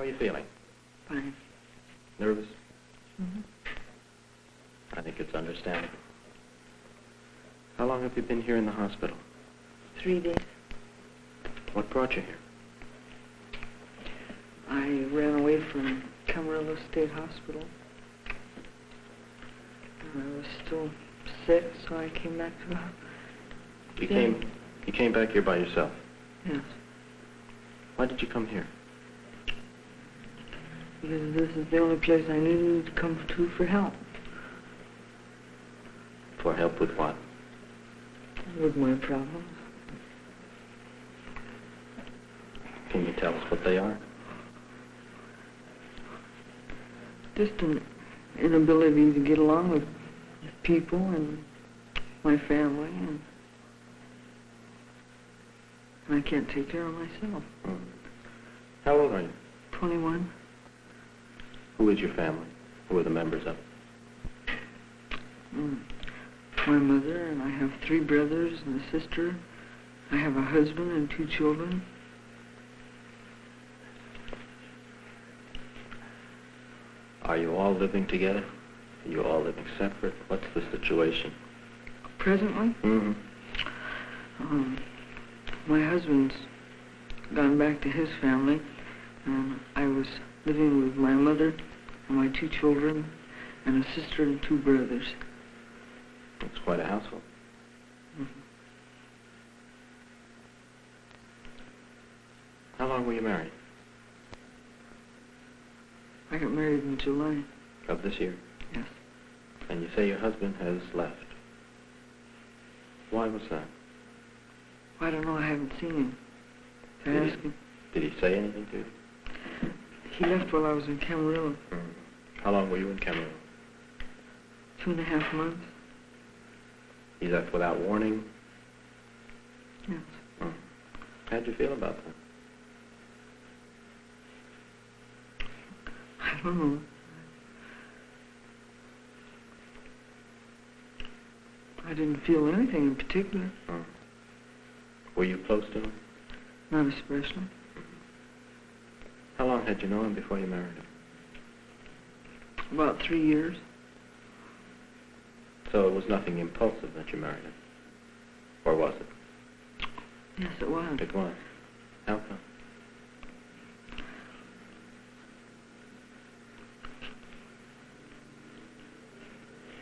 are you feeling? Fine. Nervous? Mm-hmm. I think it's understandable. How long have you been here in the hospital? 3 days. What brought you here? I ran away from Camarillo State Hospital. I was still sick, so I came back to the... You came back here by yourself? Yes. Why did you come here? Because this is the only place I knew to come to for help. For help with what? With my problems. Can you tell us what they are? Just an inability to get along with people and my family, and I can't take care of myself. How old are you? 21. Who is your family? Who are the members of it? My mother, and I have 3 brothers and a sister. I have a husband and 2 children. Are you all living together? Are you all living separate? What's the situation? Presently? Mm-hmm. My husband's gone back to his family, and I was living with my mother and my 2 children and a sister and 2 brothers. It's quite a household. Mm-hmm. How long were you married? I got married in July. Of this year? Yes. And you say your husband has left. Why was that? I don't know, I haven't seen him. Did he say anything to you? He left while I was in Camarillo. How long were you in Camarillo? 2.5 months. He left without warning? Yes. How'd you feel about that? I don't know. I didn't feel anything in particular. Were you close to him? Not especially. How long had you known him before you married him? About 3 years. So it was nothing impulsive that you married him? Or was it? Yes, it was. It was. How come?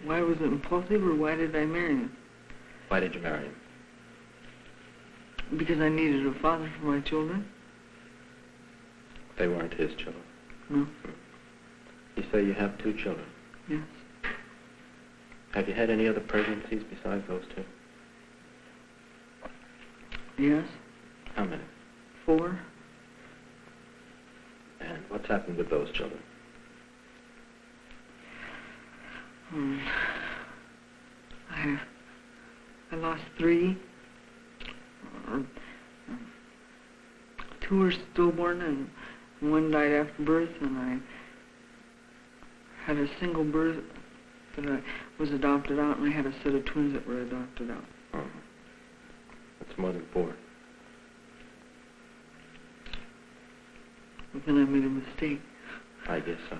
Why was it impulsive, or why did I marry him? Why did you marry him? Because I needed a father for my children. They weren't his children? No. You say you have 2 children? Yes. Have you had any other pregnancies besides those 2? Yes. How many? 4. And what's happened with those children? I lost 3. 2 were stillborn, and 1 died after birth, and I had a single birth that I was adopted out, and I had a set of twins that were adopted out. That's more than 4. But then I made a mistake. I guess so.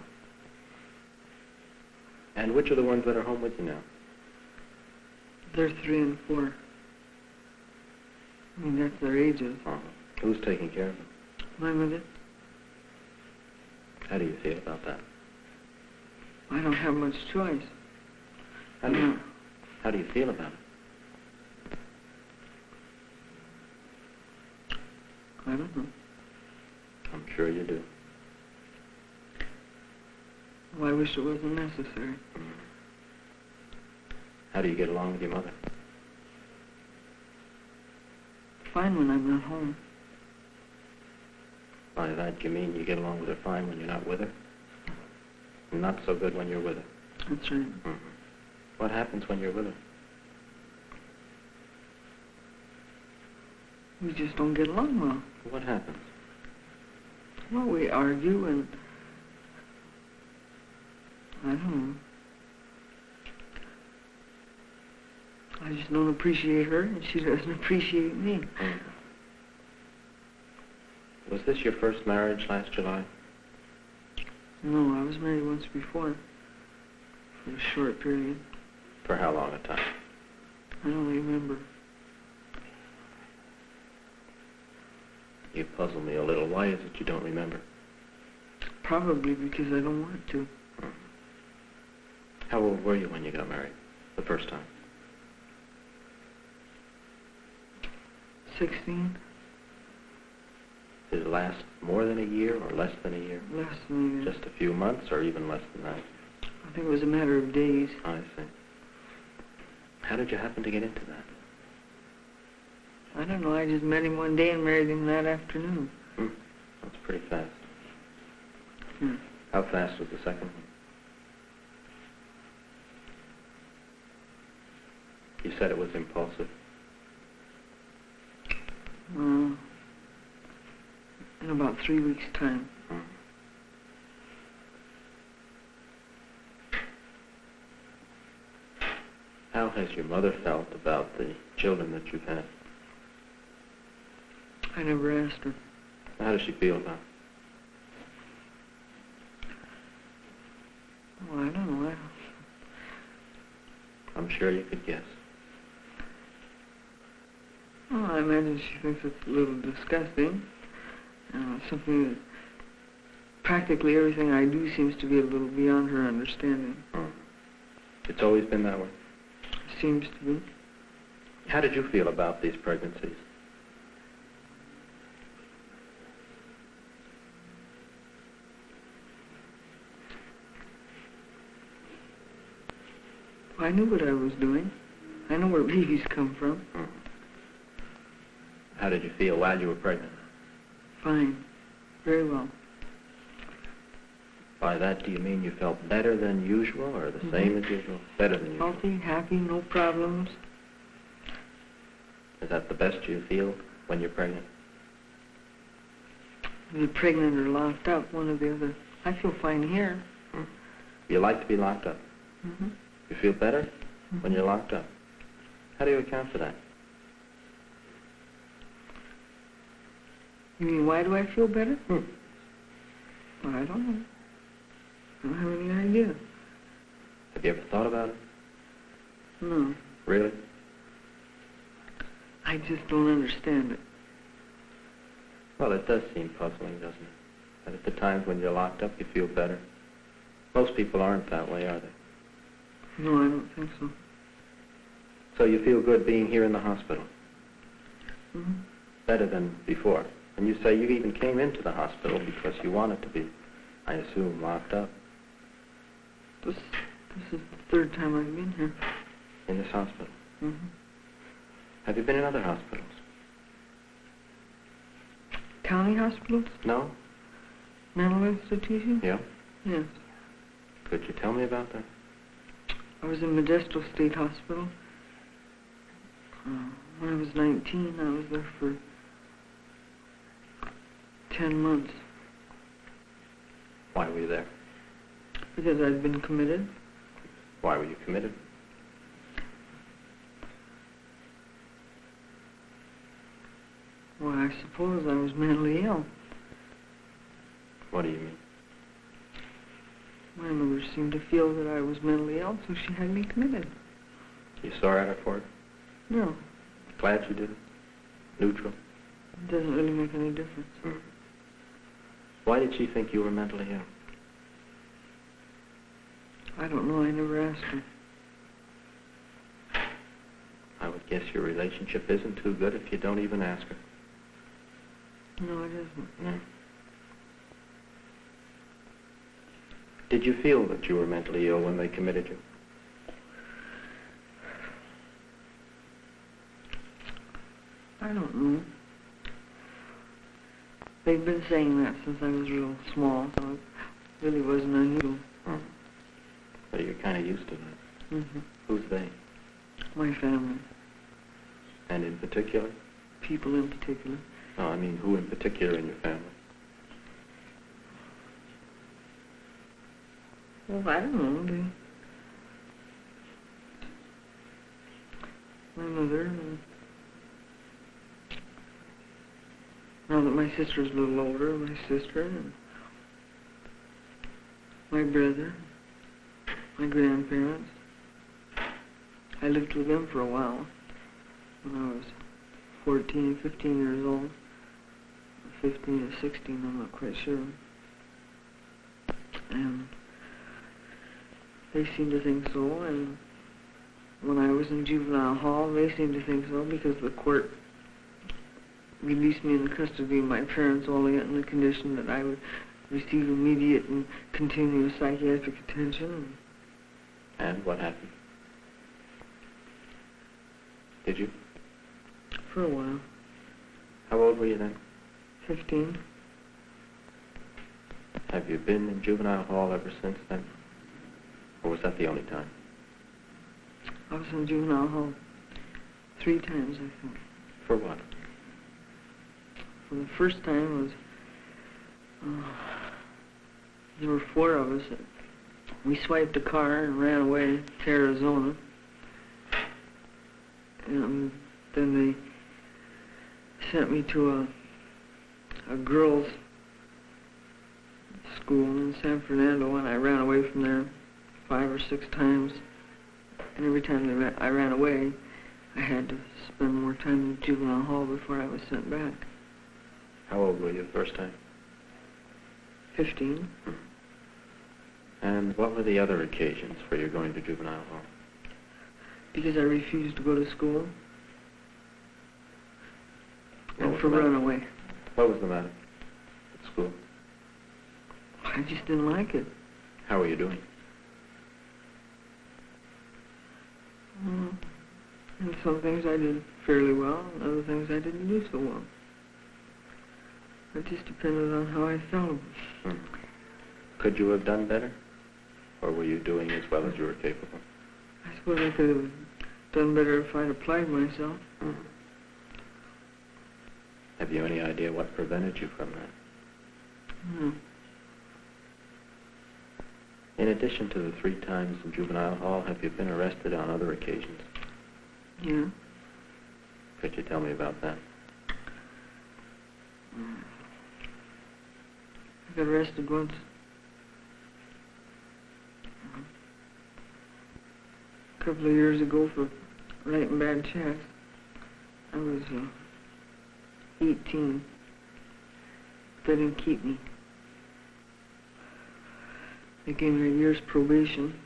And which are the ones that are home with you now? They're 3 and 4. I mean, that's their ages. Who's taking care of them? My mother. How do you feel about that? I don't have much choice. How do you feel about it? I don't know. I'm sure you do. Well, I wish it wasn't necessary. How do you get along with your mother? Fine when I'm not home. By that, you mean you get along with her fine when you're not with her? And not so good when you're with her? That's right. What happens when you're with her? We just don't get along well. What happens? Well, we argue, and I don't know. I just don't appreciate her, and she doesn't appreciate me. Was this your first marriage last July? No, I was married once before, for a short period. For how long a time? I don't remember. You puzzle me a little. Why is it you don't remember? Probably because I don't want to. How old were you when you got married the first time? 16? Did it last more than a year or less than a year? Less than a year. Just a few months or even less than that? I think it was a matter of days. I see. How did you happen to get into that? I don't know, I just met him one day and married him that afternoon. That's pretty fast. Hmm. How fast was the second one? You said it was impulsive. In about 3 weeks' time. How has your mother felt about the children that you've had? I never asked her. How does she feel about it? Well, I don't know. I'm sure you could guess. Well, I imagine she thinks it's a little disgusting. Something that practically everything I do seems to be a little beyond her understanding. It's always been that way? Seems to be. How did you feel about these pregnancies? I knew what I was doing. I know where babies come from. How did you feel while you were pregnant? Fine. Very well. By that, do you mean you felt better than usual or the same as usual? Better than usual. Healthy, happy, no problems. Is that the best you feel when you're pregnant? Either pregnant or locked up, one or the other. I feel fine here. You like to be locked up? Mm-hmm. You feel better when you're locked up? How do you account for that? You mean, why do I feel better? Well, I don't know. I don't have any idea. have you ever thought about it? No. Really? I just don't understand it. Well, it does seem puzzling, doesn't it? That at the times when you're locked up, you feel better. Most people aren't that way, are they? No, I don't think so. So you feel good being here in the hospital? Mm-hmm. Better than before? And you say you even came into the hospital because you wanted to be, I assume, locked up. This is the third time I've been here. In this hospital? Mm-hmm. Have you been in other hospitals? County hospitals? No? Mental institutions? Yeah? Yes. Could you tell me about that? I was in Modesto State Hospital. When I was 19, I was there for 10 months. Why were you there? Because I'd been committed. Why were you committed? Well, I suppose I was mentally ill. What do you mean? My mother seemed to feel that I was mentally ill, so she had me committed. You sorry at her for it? No, Glad you did it? Neutral? it doesn't really make any difference. Why did she think you were mentally ill? I don't know, I never asked her. I would guess your relationship isn't too good if you don't even ask her. No, it isn't. No. Did you feel that you were mentally ill when they committed you? I don't know. They've been saying that since I was real small, so it really wasn't unusual. So you're kind of used to that. Mm-hmm. Who's they? My family. And in particular? People in particular. No, I mean who in particular in your family? Well, I don't know. My mother, and now that my sister's a little older, my sister, and my brother, my grandparents. I lived with them for a while when I was 14, 15 years old. 15 or 16, I'm not quite sure. And they seemed to think so, and when I was in juvenile hall, they seemed to think so because the court released me in the custody of my parents only on the condition that I would receive immediate and continuous psychiatric attention. And what happened? Did you? For a while. How old were you then? 15. Have you been in juvenile hall ever since then? Or was that the only time? I was in juvenile hall 3 times, I think. For what? For the first time was, there were 4 of us. We swiped a car and ran away to Arizona. And then they sent me to a girls' school in San Fernando, and I ran away from there 5 or 6 times. And every time I ran away, I had to spend more time in juvenile hall before I was sent back. How old were you the first time? 15. And what were the other occasions for your going to juvenile hall? Because I refused to go to school. What And was for the matter? run away. What was the matter at school? I just didn't like it. How were you doing? And some things I did fairly well, and other things I didn't do so well. It just depended on how I felt. Could you have done better? Or were you doing as well as you were capable? I suppose I could have done better if I'd applied myself. Have you any idea what prevented you from that? No. In addition to the 3 times in juvenile hall, have you been arrested on other occasions? Yeah. Could you tell me about that? I got arrested once. A couple of years ago for writing bad checks. I was 18. They didn't keep me. They gave me a year's probation.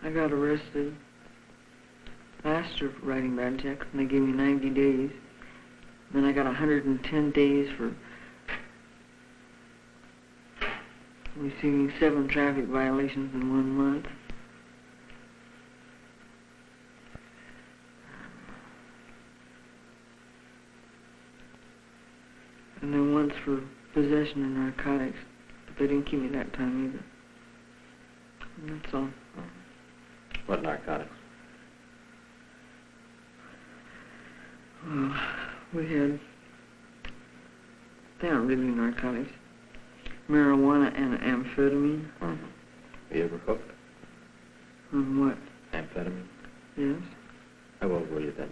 I got arrested last year for writing bad checks, and they gave me 90 days. Then I got 110 days for receiving 7 traffic violations in 1 month. And then once for possession of narcotics, but they didn't keep me that time either. And that's all. What narcotics? We had, they aren't really narcotics, marijuana and amphetamine. Were you ever hooked? On what? Amphetamine? Yes. How old were you then?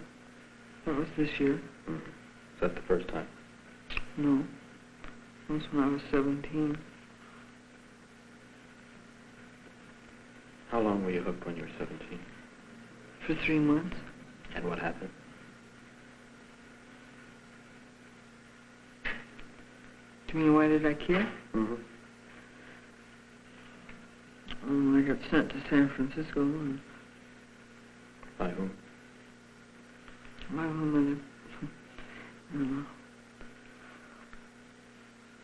That was this year. Is that the first time? No. That was when I was 17. How long were you hooked when you were 17? For 3 months. And what happened? Do you mean why did I quit? I got sent to San Francisco. And By whom? my mother.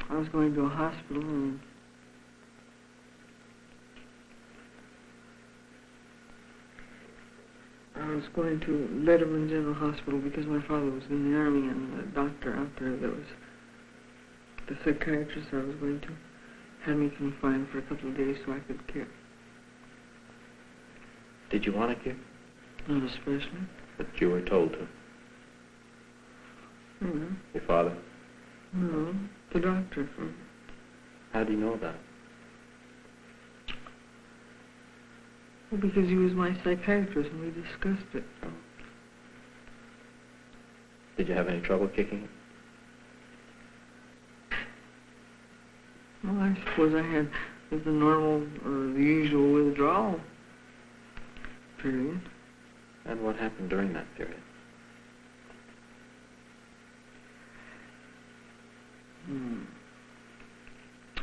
I was going to a hospital, and I was going to Letterman General Hospital because my father was in the Army, and the doctor out there that was the psychiatrist I was going to had me confined for a couple of days so I could kick. Did you want to kick? Not especially. But you were told to. Your father? No, the doctor. How do you know that? Well, because he was my psychiatrist and we discussed it. Did you have any trouble kicking it? Well, I suppose I had the normal or the usual withdrawal period. And what happened during that period?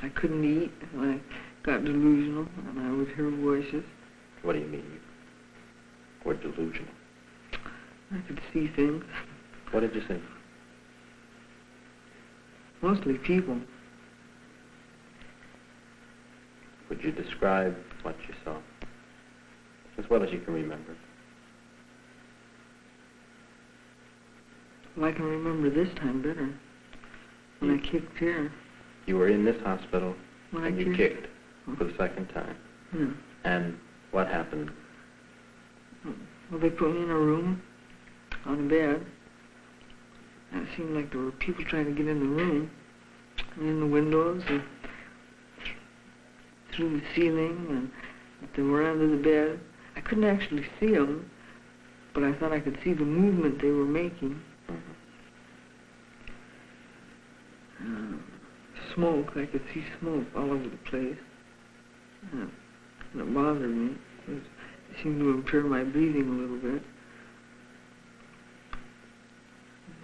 I couldn't eat, and I got delusional, and I would hear voices. What do you mean you were delusional? I could see things. What did you see? Mostly people. Would you describe what you saw? As well as you can remember. Well, I can remember this time better. When I kicked here. You were in this hospital When and I you kicked for the second time. Yeah. And what happened? Well, they put me in a room on a bed. And it seemed like there were people trying to get in the room. And in the windows and through the ceiling, and they were under the bed. I couldn't actually see them, but I thought I could see the movement they were making. Smoke, I could see smoke all over the place. And it bothered me. It seemed to impair my breathing a little bit.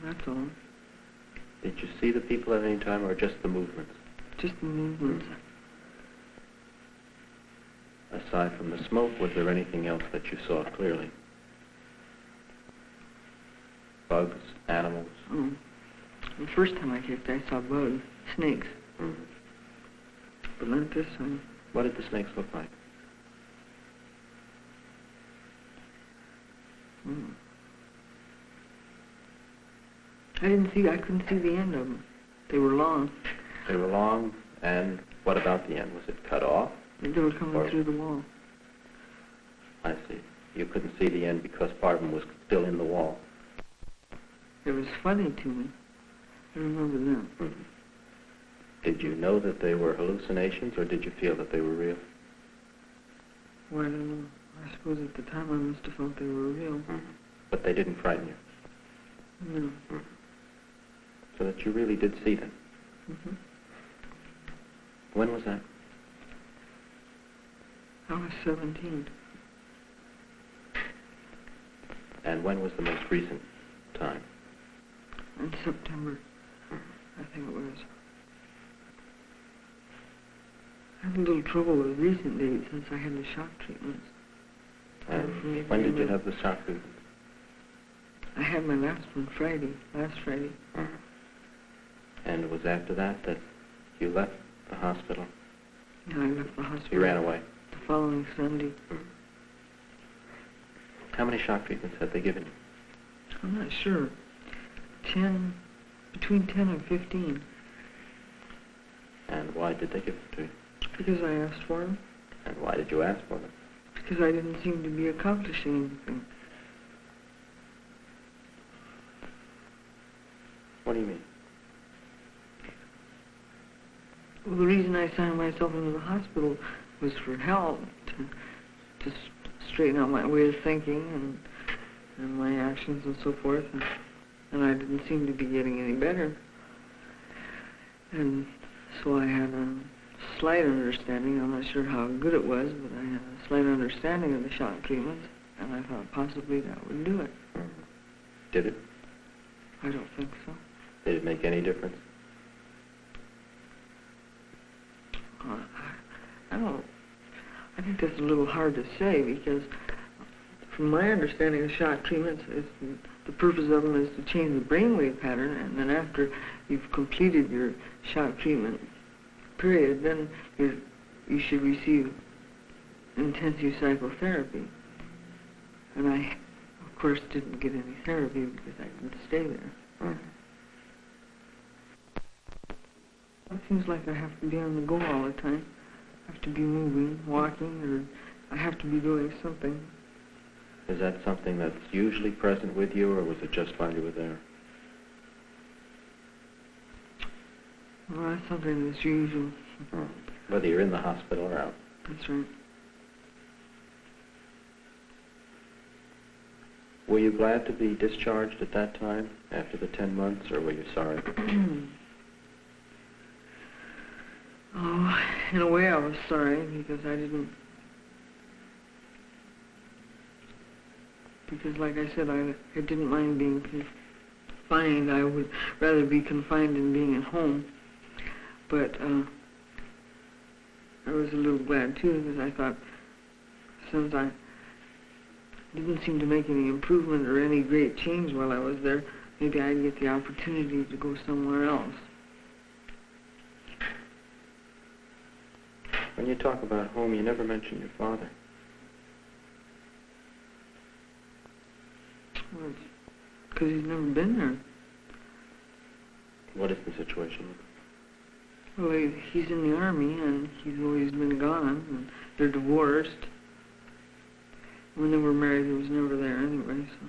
That's all. Did you see the people at any time, or just the movements? Just the movements. Aside from the smoke, was there anything else that you saw clearly? Bugs, animals? Oh. The first time I kicked, I saw bugs, snakes. But not this time. What did the snakes look like? I couldn't see the end of them. They were long. They were long, and what about the end? Was it cut off? They were coming through the wall. I see. You couldn't see the end because part of them was still in the wall. It was funny to me. I remember that. Did you know that they were hallucinations, or did you feel that they were real? Well, I don't know. I suppose at the time I must have felt they were real. But they didn't frighten you? No. So that you really did see them? When was that? I was 17. And when was the most recent time? In September, I think it was. I had a little trouble with recent dates since I had the shock treatments. And when did you have the shock treatment? I had my last one last Friday. And it was after that that you left the hospital? No, I left the hospital. You ran away? The following Sunday. How many shock treatments had they given you? I'm not sure. Between 10 and 15. And why did they give them to you? Because I asked for them. And why did you ask for them? Because I didn't seem to be accomplishing anything. What do you mean? Well, the reason I signed myself into the hospital was for help, to straighten out my way of thinking and my actions and so forth. And I didn't seem to be getting any better. And so I had a slight understanding, I'm not sure how good it was, but I had a slight understanding of the shock treatments, and I thought possibly that would do it. Did it? I don't think so. Did it make any difference? I think that's a little hard to say, because from my understanding of shock treatments, the purpose of them is to change the brainwave pattern, and then after you've completed your shock treatment period, then you should receive intensive psychotherapy. And I, of course, didn't get any therapy because I didn't stay there. It seems like I have to be on the go all the time. I have to be moving, walking, or I have to be doing something. Is that something that's usually present with you, or was it just while you were there? Well, that's something that's usual. Whether you're in the hospital or out. That's right. Were you glad to be discharged at that time, after the 10 months, or were you sorry? Oh, in a way I was sorry, because because like I said, I didn't mind being confined. I would rather be confined than being at home. But I was a little glad too, because I thought, since I didn't seem to make any improvement or any great change while I was there, maybe I'd get the opportunity to go somewhere else. When you talk about home, you never mention your father. Well, it's because he's never been there. What is the situation? Well, he's in the Army, and he's always been gone, and they're divorced. When they were married, he was never there anyway, so.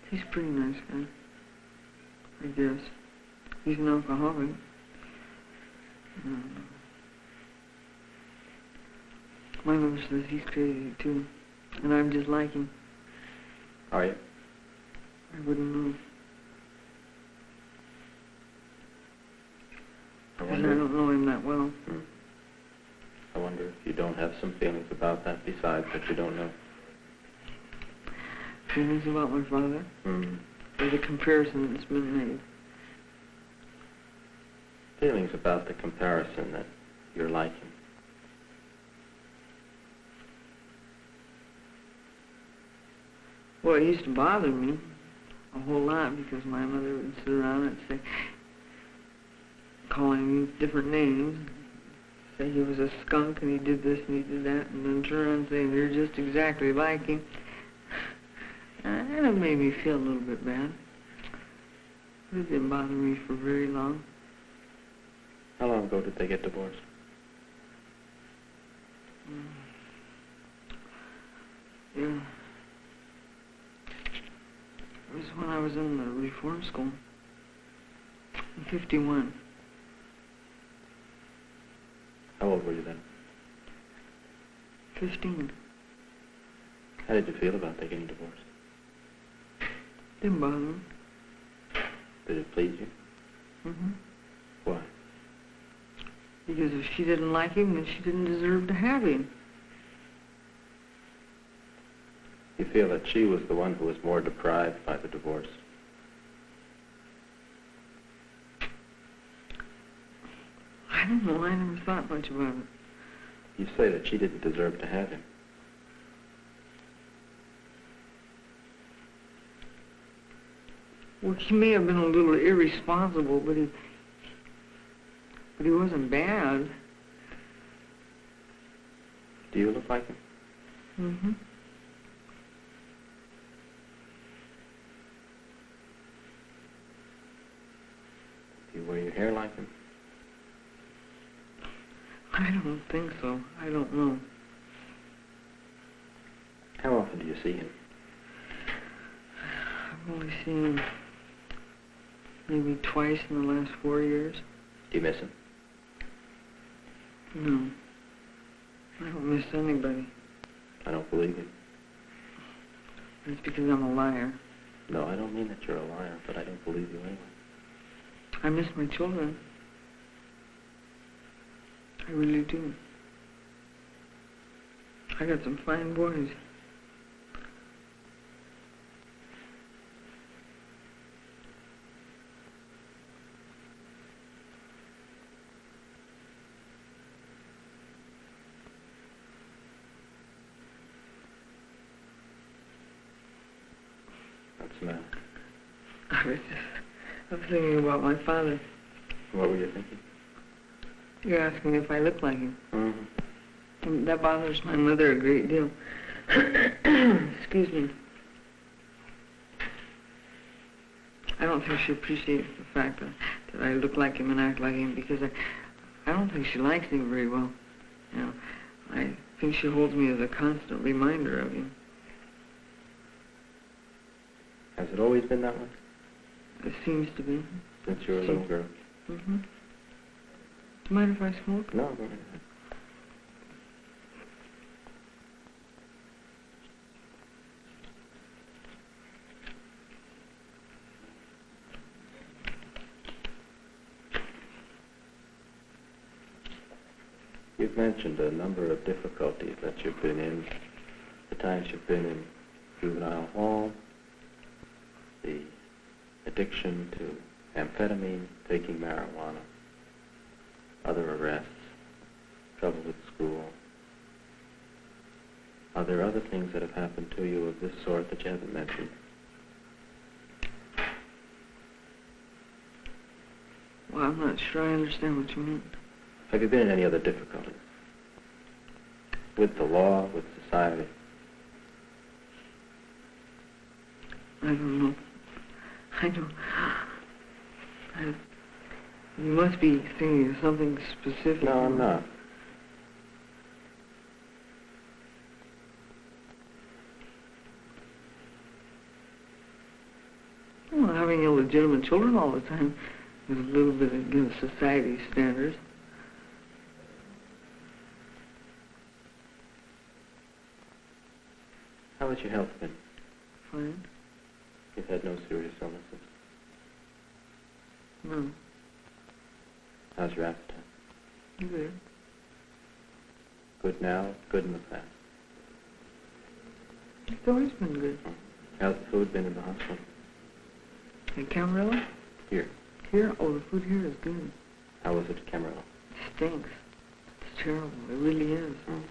He's a pretty nice guy, I guess. He's an alcoholic. My mother says he's crazy, too, and I'm just like him. Are you? I wouldn't know. I Because I don't know him that well. I wonder if you don't have some feelings about that besides that you don't know. Feelings about my father? Or the comparison that's been made? Feelings about the comparison that you're like him. Well, it used to bother me a whole lot, because my mother would sit around and say, calling me different names, say he was a skunk and he did this and he did that, and then turn around and say, you're just exactly like him. And it made me feel a little bit bad. But it didn't bother me for very long. How long ago did they get divorced? Yeah. It was when I was in the reform school, in 51. How old were you then? 15. How did you feel about their getting divorced? Didn't bother me. Did it please you? Why? Because if she didn't like him, then she didn't deserve to have him. You feel that she was the one who was more deprived by the divorce? I don't know. I never thought much about it. You say that she didn't deserve to have him. Well, he may have been a little irresponsible, but he wasn't bad. Do you look like him? Do you wear your hair like him? I don't think so. I don't know. How often do you see him? I've only seen him maybe twice in the last 4 years. Do you miss him? No. I don't miss anybody. I don't believe you. That's because I'm a liar. No, I don't mean that you're a liar, but I don't believe you anyway. I miss my children. I really do. I got some fine boys. What's the matter? I was thinking about my father. What were you thinking? You're asking if I look like him. And that bothers my mother a great deal. Excuse me. I don't think she appreciates the fact that I look like him and act like him, because I don't think she likes him very well. You know, I think she holds me as a constant reminder of him. Has it always been that way? It seems to be. Since you were a little girl? Do you mind if I smoke? No, go ahead. mentioned a number of difficulties that you've been in, the times you've been in juvenile hall, the addiction to amphetamine, taking marijuana, other arrests, trouble with school. Are there other things that have happened to you of this sort that you haven't mentioned? Well, I'm not sure I understand what you mean. Have you been in any other difficulties? With the law, with society? I don't know. You must be thinking of something specific. No, I'm not. Well, having illegitimate children all the time is a little bit against society's standards. How has your health been? Fine. You've had no serious illnesses? No. How's your appetite? Good. Good now, good in the past? It's always been good. How's the food been in the hospital? In Camarillo? Here. Here? Oh, the food here is good. How was it at Camarillo? It stinks. It's terrible. It really is. Mm.